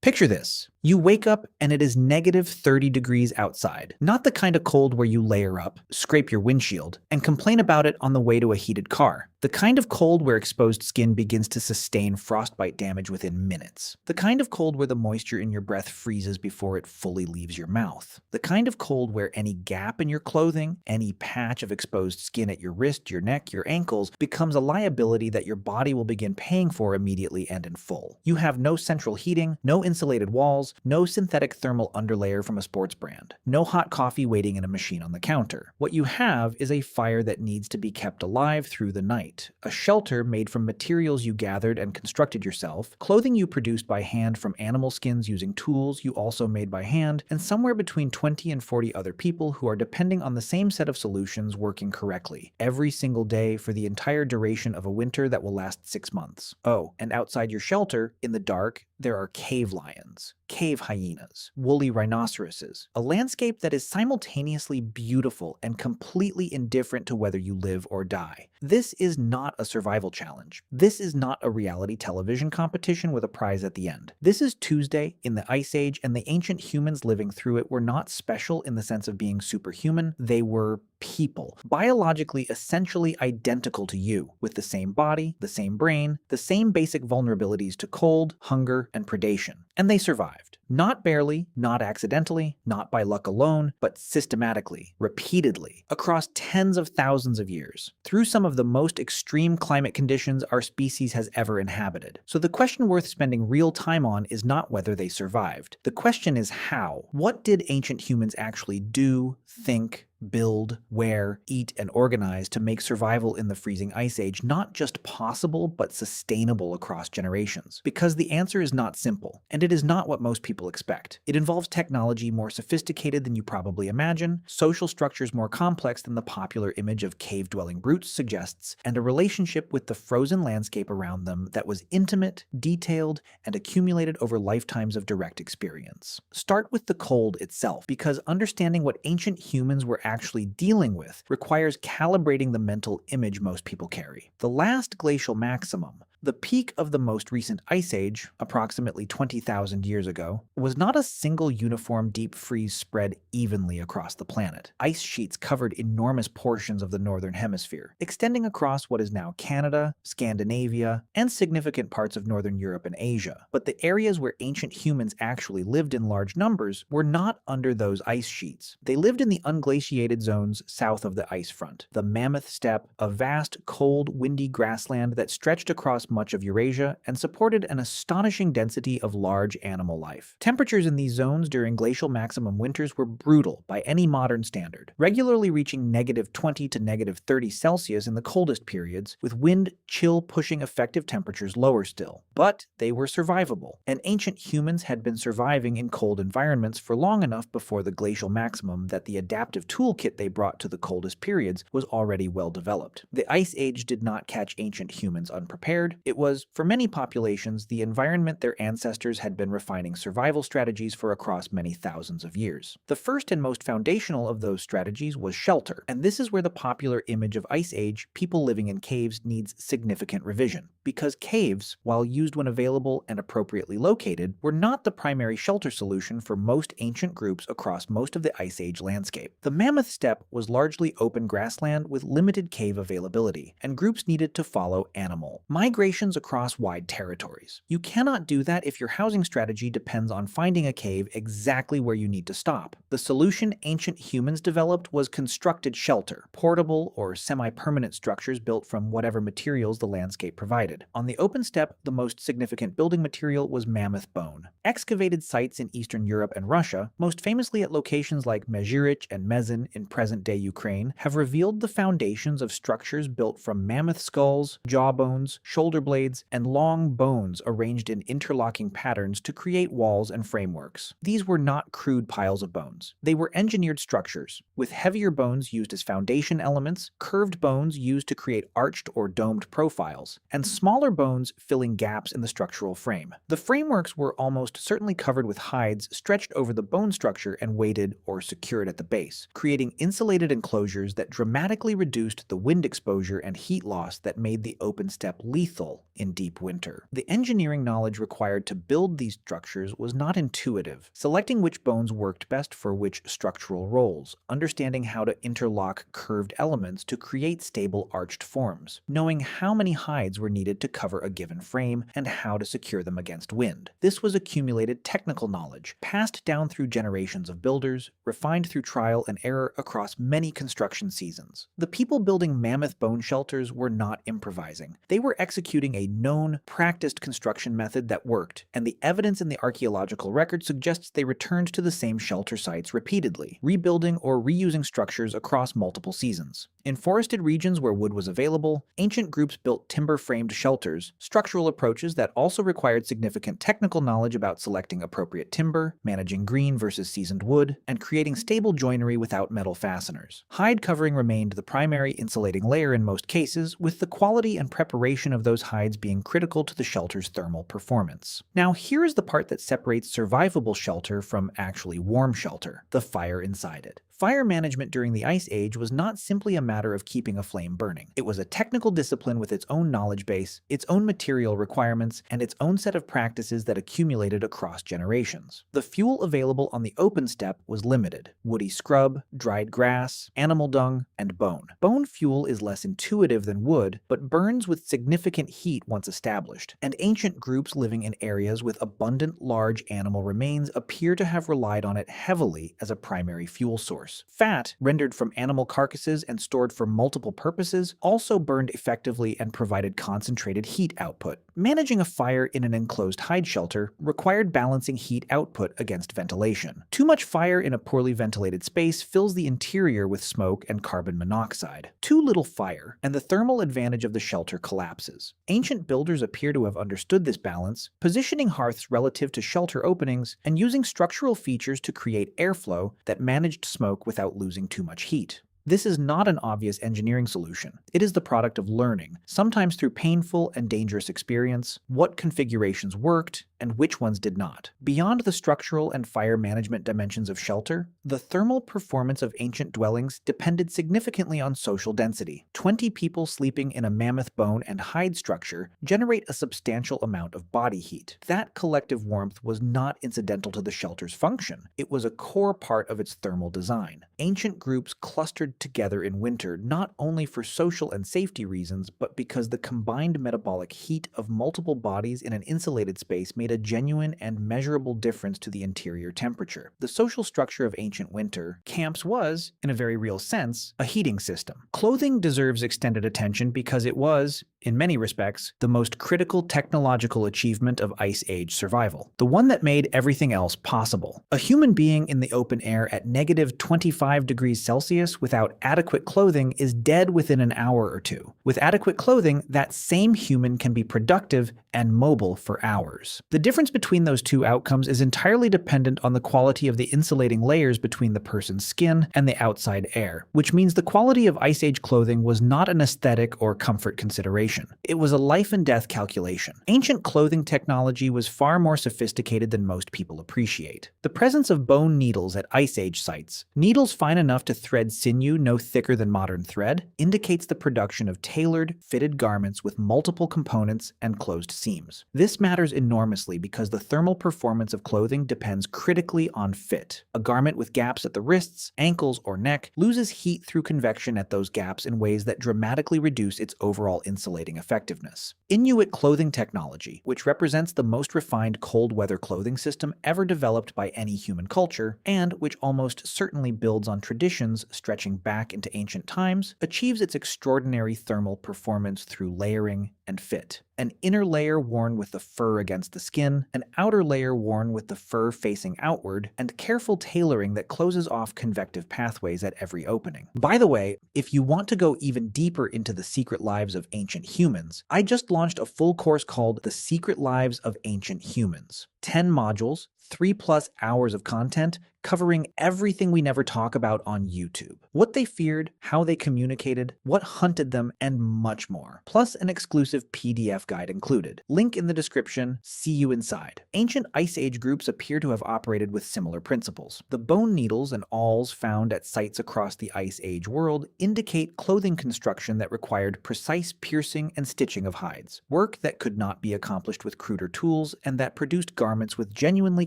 Picture this. You wake up and it is negative 30 degrees outside. Not the kind of cold where you layer up, scrape your windshield, and complain about it on the way to a heated car. The kind of cold where exposed skin begins to sustain frostbite damage within minutes. The kind of cold where the moisture in your breath freezes before it fully leaves your mouth. The kind of cold where any gap in your clothing, any patch of exposed skin at your wrist, your neck, your ankles becomes a liability that your body will begin paying for immediately and in full. You have no central heating, no insulated walls, no synthetic thermal underlayer from a sports brand, no hot coffee waiting in a machine on the counter. What you have is a fire that needs to be kept alive through the night, a shelter made from materials you gathered and constructed yourself, clothing you produced by hand from animal skins using tools you also made by hand, and somewhere between 20 and 40 other people who are depending on the same set of solutions working correctly, every single day for the entire duration of a winter that will last 6 months. Oh, and outside your shelter, in the dark, there are cave lions, cave hyenas, woolly rhinoceroses, a landscape that is simultaneously beautiful and completely indifferent to whether you live or die. This is not a survival challenge. This is not a reality television competition with a prize at the end. This is Tuesday in the Ice Age, and the ancient humans living through it were not special in the sense of being superhuman. They were people, biologically essentially identical to you, with the same body, the same brain, the same basic vulnerabilities to cold, hunger, and predation. And they survived. Not barely, not accidentally, not by luck alone, but systematically, repeatedly, across tens of thousands of years, through some of the most extreme climate conditions our species has ever inhabited. So the question worth spending real time on is not whether they survived. The question is how. What did ancient humans actually do, think, build, wear, eat, and organize to make survival in the freezing ice age not just possible, but sustainable across generations? Because the answer is not simple, and it is not what most people expect. It involves technology more sophisticated than you probably imagine, social structures more complex than the popular image of cave-dwelling brutes suggests, and a relationship with the frozen landscape around them that was intimate, detailed, and accumulated over lifetimes of direct experience. Start with the cold itself, because understanding what ancient humans were actually dealing with requires calibrating the mental image most people carry. The last glacial maximum, the peak of the most recent ice age, approximately 20,000 years ago, was not a single uniform deep freeze spread evenly across the planet. Ice sheets covered enormous portions of the northern hemisphere, extending across what is now Canada, Scandinavia, and significant parts of northern Europe and Asia. But the areas where ancient humans actually lived in large numbers were not under those ice sheets. They lived in the unglaciated zones south of the ice front, the Mammoth Steppe, a vast, cold, windy grassland that stretched across much of Eurasia and supported an astonishing density of large animal life. Temperatures in these zones during glacial maximum winters were brutal by any modern standard, regularly reaching -20 to -30 Celsius in the coldest periods, with wind chill pushing effective temperatures lower still. But they were survivable, and ancient humans had been surviving in cold environments for long enough before the glacial maximum that the adaptive toolkit they brought to the coldest periods was already well developed. The Ice Age did not catch ancient humans unprepared. It was, for many populations, the environment their ancestors had been refining survival strategies for across many thousands of years. The first and most foundational of those strategies was shelter, and this is where the popular image of Ice Age, people living in caves, needs significant revision. Because caves, while used when available and appropriately located, were not the primary shelter solution for most ancient groups across most of the Ice Age landscape. The Mammoth Steppe was largely open grassland with limited cave availability, and groups needed to follow animal migrations across wide territories. You cannot do that if your housing strategy depends on finding a cave exactly where you need to stop. The solution ancient humans developed was constructed shelter, portable or semi-permanent structures built from whatever materials the landscape provided. On the open steppe, the most significant building material was mammoth bone. Excavated sites in Eastern Europe and Russia, most famously at locations like Mezhyrich and Mezin in present-day Ukraine, have revealed the foundations of structures built from mammoth skulls, jawbones, shoulder blades, and long bones arranged in interlocking patterns to create walls and frameworks. These were not crude piles of bones. They were engineered structures, with heavier bones used as foundation elements, curved bones used to create arched or domed profiles, and smaller bones filling gaps in the structural frame. The frameworks were almost almost certainly covered with hides stretched over the bone structure and weighted or secured at the base, creating insulated enclosures that dramatically reduced the wind exposure and heat loss that made the open steppe lethal in deep winter. The engineering knowledge required to build these structures was not intuitive, selecting which bones worked best for which structural roles, understanding how to interlock curved elements to create stable arched forms, knowing how many hides were needed to cover a given frame, and how to secure them against wind. This was accumulated technical knowledge, passed down through generations of builders, refined through trial and error across many construction seasons. The people building mammoth bone shelters were not improvising. They were executing a known, practiced construction method that worked, and the evidence in the archaeological record suggests they returned to the same shelter sites repeatedly, rebuilding or reusing structures across multiple seasons. In forested regions where wood was available, ancient groups built timber-framed shelters, structural approaches that also required significant technical knowledge about selecting appropriate timber, managing green versus seasoned wood, and creating stable joinery without metal fasteners. Hide covering remained the primary insulating layer in most cases, with the quality and preparation of those hides being critical to the shelter's thermal performance. Now, here is the part that separates survivable shelter from actually warm shelter: the fire inside it. Fire management during the Ice Age was not simply a matter of keeping a flame burning. It was a technical discipline with its own knowledge base, its own material requirements, and its own set of practices that accumulated across generations. The fuel available on the open steppe was limited: woody scrub, dried grass, animal dung, and bone. Bone fuel is less intuitive than wood, but burns with significant heat once established, and ancient groups living in areas with abundant large animal remains appear to have relied on it heavily as a primary fuel source. Fat, rendered from animal carcasses and stored for multiple purposes, also burned effectively and provided concentrated heat output. Managing a fire in an enclosed hide shelter required balancing heat output against ventilation. Too much fire in a poorly ventilated space fills the interior with smoke and carbon monoxide. Too little fire, and the thermal advantage of the shelter collapses. Ancient builders appear to have understood this balance, positioning hearths relative to shelter openings and using structural features to create airflow that managed smoke without losing too much heat. This is not an obvious engineering solution. It is the product of learning, sometimes through painful and dangerous experience, what configurations worked and which ones did not. Beyond the structural and fire management dimensions of shelter, the thermal performance of ancient dwellings depended significantly on social density. 20 people sleeping in a mammoth bone and hide structure generate a substantial amount of body heat. That collective warmth was not incidental to the shelter's function. It was a core part of its thermal design. Ancient groups clustered together in winter not only for social and safety reasons, but because the combined metabolic heat of multiple bodies in an insulated space made a genuine and measurable difference to the interior temperature. The social structure of ancient winter camps was, in a very real sense, a heating system. Clothing deserves extended attention because it was, in many respects, the most critical technological achievement of Ice Age survival, the one that made everything else possible. A human being in the open air at negative 25 degrees Celsius without adequate clothing is dead within an hour or two. With adequate clothing, that same human can be productive and mobile for hours. The difference between those two outcomes is entirely dependent on the quality of the insulating layers between the person's skin and the outside air, which means the quality of Ice Age clothing was not an aesthetic or comfort consideration. It was a life and death calculation. Ancient clothing technology was far more sophisticated than most people appreciate. The presence of bone needles at Ice Age sites, needles fine enough to thread sinew no thicker than modern thread, indicates the production of tailored, fitted garments with multiple components and closed seams. This matters enormously because the thermal performance of clothing depends critically on fit. A garment with gaps at the wrists, ankles, or neck loses heat through convection at those gaps in ways that dramatically reduce its overall insulating effectiveness. Inuit clothing technology, which represents the most refined cold weather clothing system ever developed by any human culture, and which almost certainly builds on traditions stretching back into ancient times, achieves its extraordinary thermal performance through layering and fit. An inner layer worn with the fur against the skin, an outer layer worn with the fur facing outward, and careful tailoring that closes off convective pathways at every opening. By the way, if you want to go even deeper into the secret lives of ancient humans, I just launched a full course called The Secret Lives of Ancient Humans. 10 modules, 3+ hours of content, covering everything we never talk about on YouTube. What they feared, how they communicated, what hunted them, and much more. Plus an exclusive PDF guide included. Link in the description. See you inside. Ancient Ice Age groups appear to have operated with similar principles. The bone needles and awls found at sites across the Ice Age world indicate clothing construction that required precise piercing and stitching of hides, work that could not be accomplished with cruder tools and that produced garments with genuinely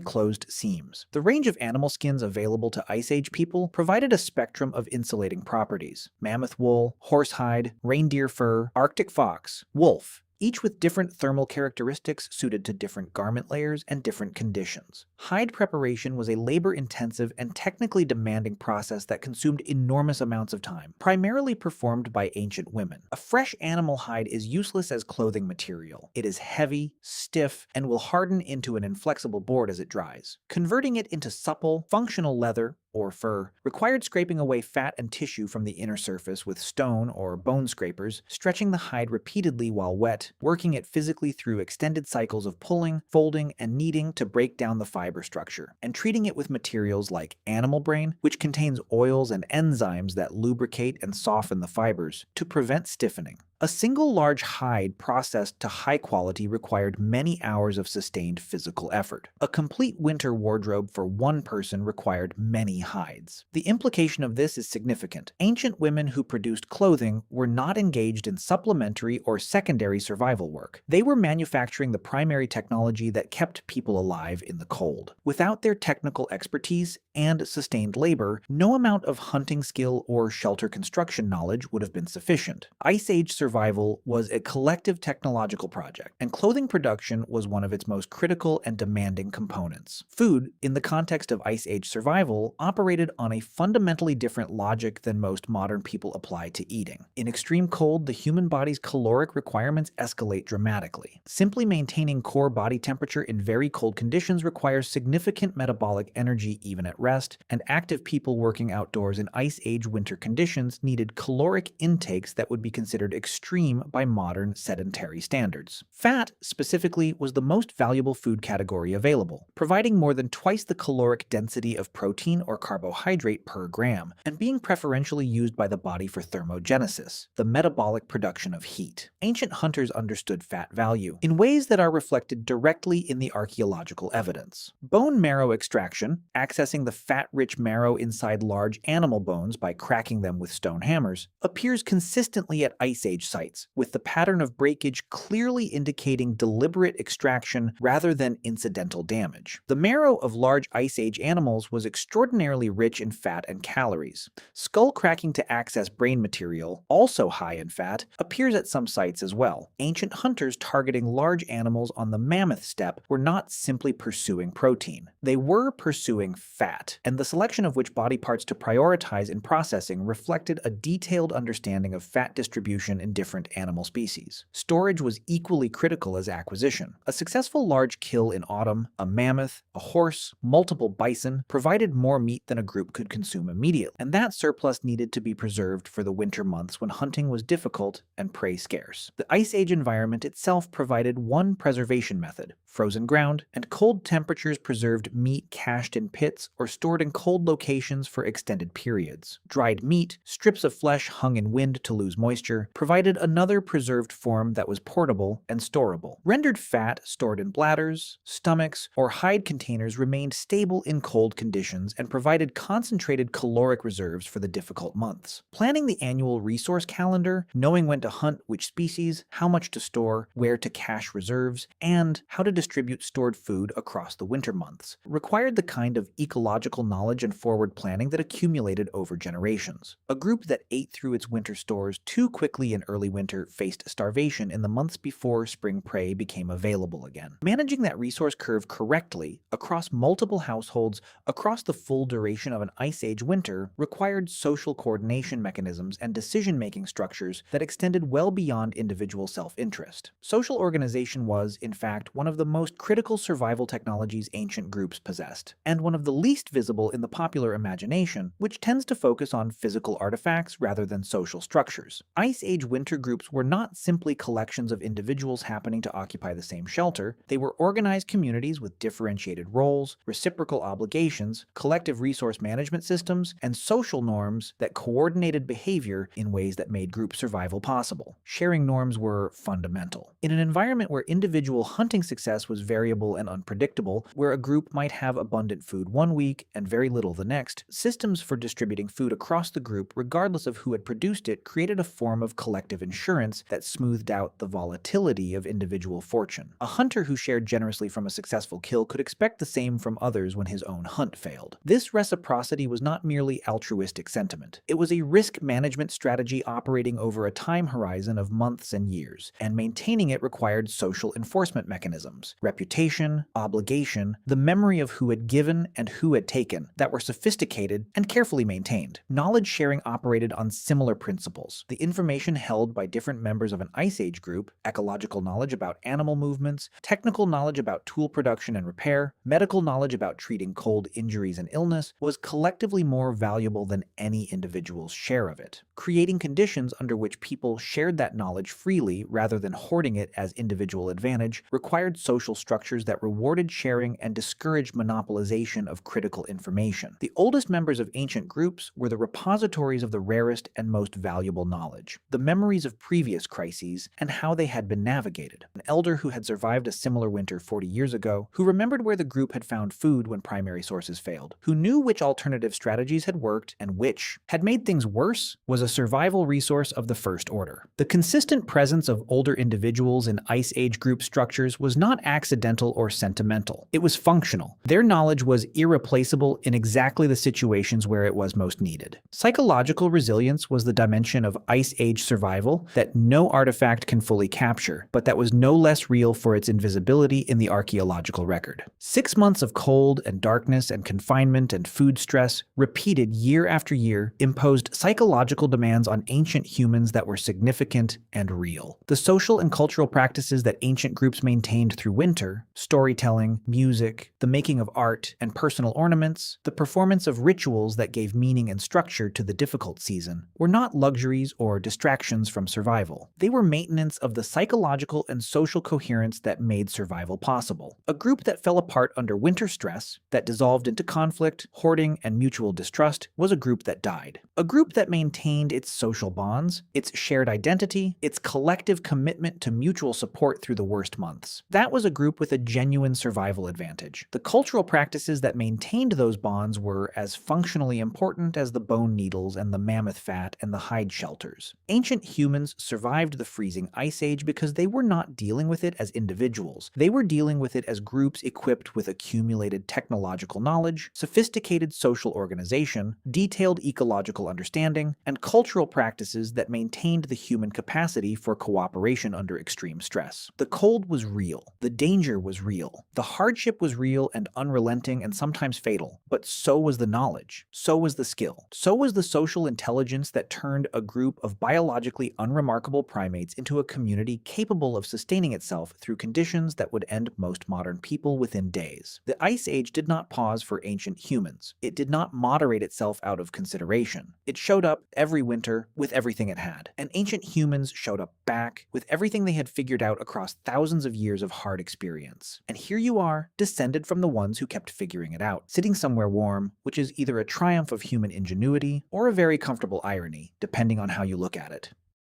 closed seams. The range of animal skins available to Ice Age people provided a spectrum of insulating properties: mammoth wool, horsehide, reindeer fur, Arctic fox, wolf, each with different thermal characteristics suited to different garment layers and different conditions. Hide preparation was a labor-intensive and technically demanding process that consumed enormous amounts of time, primarily performed by ancient women. A fresh animal hide is useless as clothing material. It is heavy, stiff, and will harden into an inflexible board as it dries. Converting it into supple, functional leather, or fur, required scraping away fat and tissue from the inner surface with stone or bone scrapers, stretching the hide repeatedly while wet, working it physically through extended cycles of pulling, folding, and kneading to break down the fiber structure, and treating it with materials like animal brain, which contains oils and enzymes that lubricate and soften the fibers to prevent stiffening. A single large hide processed to high quality required many hours of sustained physical effort. A complete winter wardrobe for one person required many hides. The implication of this is significant. Ancient women who produced clothing were not engaged in supplementary or secondary survival work. They were manufacturing the primary technology that kept people alive in the cold. Without their technical expertise and sustained labor, no amount of hunting skill or shelter construction knowledge would have been sufficient. Ice Age survival was a collective technological project, and clothing production was one of its most critical and demanding components. Food, in the context of Ice Age survival, operated on a fundamentally different logic than most modern people apply to eating. In extreme cold, the human body's caloric requirements escalate dramatically. Simply maintaining core body temperature in very cold conditions requires significant metabolic energy even at rest, and active people working outdoors in Ice Age winter conditions needed caloric intakes that would be considered extreme by modern sedentary standards. Fat, specifically, was the most valuable food category available, providing more than twice the caloric density of protein or carbohydrate per gram, and being preferentially used by the body for thermogenesis, the metabolic production of heat. Ancient hunters understood fat value in ways that are reflected directly in the archaeological evidence. Bone marrow extraction, accessing the fat-rich marrow inside large animal bones by cracking them with stone hammers, appears consistently at Ice Age sites, with the pattern of breakage clearly indicating deliberate extraction rather than incidental damage. The marrow of large Ice Age animals was extraordinarily rich in fat and calories. Skull cracking to access brain material, also high in fat, appears at some sites as well. Ancient hunters targeting large animals on the mammoth steppe were not simply pursuing protein. They were pursuing fat, and the selection of which body parts to prioritize in processing reflected a detailed understanding of fat distribution in different animal species. Storage was equally critical as acquisition. A successful large kill in autumn, a mammoth, a horse, multiple bison, provided more meat than a group could consume immediately, and that surplus needed to be preserved for the winter months when hunting was difficult and prey scarce. The Ice Age environment itself provided one preservation method: frozen ground, and cold temperatures preserved meat cached in pits or stored in cold locations for extended periods. Dried meat, strips of flesh hung in wind to lose moisture, provided another preserved form that was portable and storable. Rendered fat stored in bladders, stomachs, or hide containers remained stable in cold conditions and provided concentrated caloric reserves for the difficult months. Planning the annual resource calendar, knowing when to hunt which species, how much to store, where to cache reserves, and how to distribute stored food across the winter months required the kind of ecological knowledge and forward planning that accumulated over generations. A group that ate through its winter stores too quickly in early winter faced starvation in the months before spring prey became available again. Managing that resource curve correctly across multiple households across the full duration of an Ice Age winter required social coordination mechanisms and decision-making structures that extended well beyond individual self-interest. Social organization was, in fact, one of the most critical survival technologies ancient groups possessed, and one of the least visible in the popular imagination, which tends to focus on physical artifacts rather than social structures. Ice Age winter groups were not simply collections of individuals happening to occupy the same shelter, they were organized communities with differentiated roles, reciprocal obligations, collective resource management systems, and social norms that coordinated behavior in ways that made group survival possible. Sharing norms were fundamental. In an environment where individual hunting success was variable and unpredictable, where a group might have abundant food one week and very little the next, systems for distributing food across the group, regardless of who had produced it, created a form of collective insurance that smoothed out the volatility of individual fortune. A hunter who shared generously from a successful kill could expect the same from others when his own hunt failed. This reciprocity was not merely altruistic sentiment. It was a risk management strategy operating over a time horizon of months and years, and maintaining it required social enforcement mechanisms, reputation, obligation, the memory of who had given and who had taken, that were sophisticated and carefully maintained. Knowledge sharing operated on similar principles. The information held by different members of an Ice Age group, ecological knowledge about animal movements, technical knowledge about tool production and repair, medical knowledge about treating cold injuries and illness, was collectively more valuable than any individual's share of it. Creating conditions under which people shared that knowledge freely rather than hoarding it as individual advantage required social structures that rewarded sharing and discouraged monopolization of critical information. The oldest members of ancient groups were the repositories of the rarest and most valuable knowledge, the memories of previous crises and how they had been navigated. An elder who had survived a similar winter 40 years ago, who remembered where the group had found food when primary sources failed, who knew which alternative strategies had worked and which had made things worse, was a survival resource of the first order. The consistent presence of older individuals in Ice Age group structures was not accidental or sentimental. It was functional. Their knowledge was irreplaceable in exactly the situations where it was most needed. Psychological resilience was the dimension of Ice Age survival that no artifact can fully capture, but that was no less real for its invisibility in the archaeological record. 6 months of cold and darkness and confinement and food stress, repeated year after year, imposed psychological demands on ancient humans that were significant and real. The social and cultural practices that ancient groups maintained through winter, storytelling, music, the making of art and personal ornaments, the performance of rituals that gave meaning and structure to the difficult season, were not luxuries or distractions from survival. They were maintenance of the psychological and social coherence that made survival possible. A group that fell apart under winter stress, that dissolved into conflict, hoarding, and mutual distrust, was a group that died. A group that maintained its social bonds, its shared identity, its collective commitment to mutual support through the worst months. That was a group with a genuine survival advantage. The cultural practices that maintained those bonds were as functionally important as the bone needles and the mammoth fat and the hide shelters. Ancient humans survived the freezing Ice Age because they were not dealing with it as individuals. They were dealing with it as groups equipped with accumulated technological knowledge, sophisticated social organization, detailed ecological understanding, and cultural practices that maintained the human capacity for cooperation under extreme stress. The cold was real. The danger was real. The hardship was real and unrelenting and sometimes fatal. But so was the knowledge. So was the skill. So was the social intelligence that turned a group of biologically unremarkable primates into a community capable of sustaining itself through conditions that would end most modern people within days. The Ice Age did not pause for ancient humans. It did not moderate itself out of consideration. It showed up every winter with everything it had. And ancient humans showed up back with everything they had figured out across thousands of years of hard experience. And here you are, descended from the ones who kept figuring it out, sitting somewhere warm, which is either a triumph of human ingenuity or a very comfortable irony, depending on how you look at it.